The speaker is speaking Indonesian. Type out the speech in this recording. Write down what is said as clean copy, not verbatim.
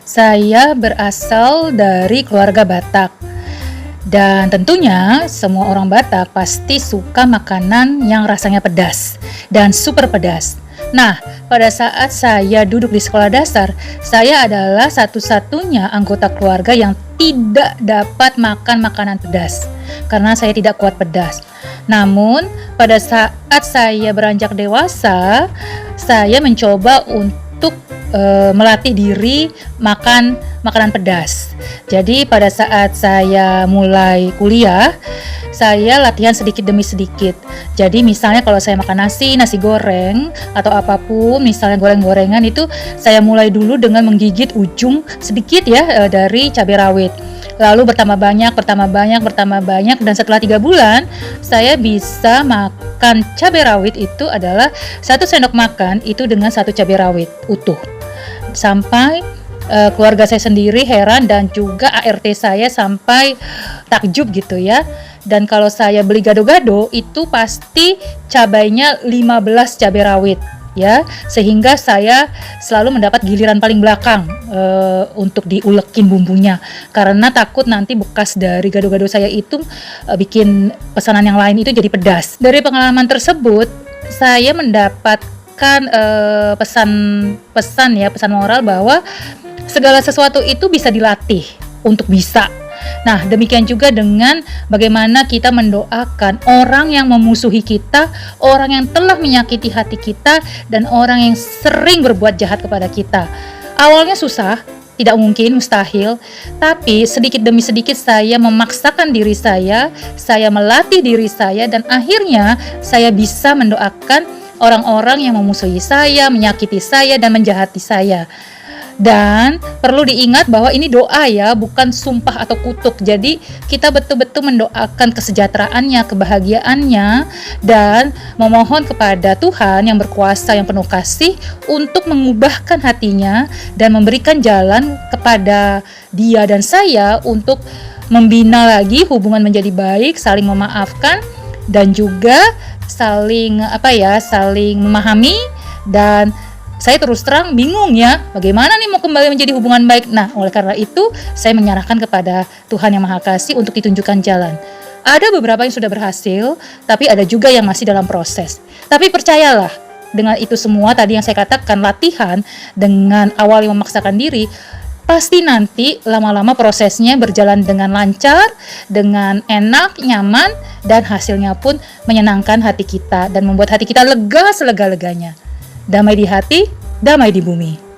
Saya berasal dari keluarga Batak. Dan tentunya semua orang Batak pasti suka makanan yang rasanya pedas dan super pedas. Nah, pada saat saya duduk di sekolah dasar, saya adalah satu-satunya anggota keluarga yang tidak dapat makan makanan pedas karena saya tidak kuat pedas. Namun, pada saat saya beranjak dewasa, saya mencoba untuk melatih diri makan makanan pedas. Jadi pada saat saya mulai kuliah, saya latihan sedikit demi sedikit. Jadi misalnya kalau saya makan nasi goreng atau apapun, misalnya goreng-gorengan itu saya mulai dulu dengan menggigit ujung sedikit ya dari cabai rawit. Lalu bertambah banyak dan setelah 3 bulan saya bisa makan cabai rawit itu adalah 1 sendok makan itu dengan 1 cabai rawit utuh. Sampai keluarga saya sendiri heran dan juga ART saya sampai takjub gitu ya. Dan kalau saya beli gado-gado itu pasti cabainya 15 cabai rawit ya, sehingga saya selalu mendapat giliran paling belakang untuk diulekin bumbunya karena takut nanti bekas dari gado-gado saya itu bikin pesanan yang lain itu jadi pedas. Dari pengalaman tersebut saya mendapatkan pesan moral bahwa segala sesuatu itu bisa dilatih untuk bisa. Nah, demikian juga dengan bagaimana kita mendoakan orang yang memusuhi kita, orang yang telah menyakiti hati kita, dan orang yang sering berbuat jahat kepada kita. Awalnya susah, tidak mungkin, mustahil, tapi sedikit demi sedikit saya memaksakan diri saya melatih diri saya, dan akhirnya saya bisa mendoakan orang-orang yang memusuhi saya, menyakiti saya, dan menjahati saya. Dan perlu diingat bahwa ini doa ya, bukan sumpah atau kutuk. Jadi kita betul-betul mendoakan kesejahteraannya, kebahagiaannya, dan memohon kepada Tuhan yang berkuasa, yang penuh kasih untuk mengubahkan hatinya dan memberikan jalan kepada dia dan saya untuk membina lagi hubungan menjadi baik, saling memaafkan, dan juga saling memahami. Dan saya terus terang bingung ya, bagaimana nih mau kembali menjadi hubungan baik. Nah, oleh karena itu saya menyerahkan kepada Tuhan yang Maha Kasih untuk ditunjukkan jalan. Ada beberapa yang sudah berhasil, tapi ada juga yang masih dalam proses. Tapi percayalah, dengan itu semua tadi yang saya katakan, latihan dengan awal yang memaksakan diri, pasti nanti lama-lama prosesnya berjalan dengan lancar, dengan enak, nyaman, dan hasilnya pun menyenangkan hati kita dan membuat hati kita lega selega-leganya. Damai di hati, damai di bumi.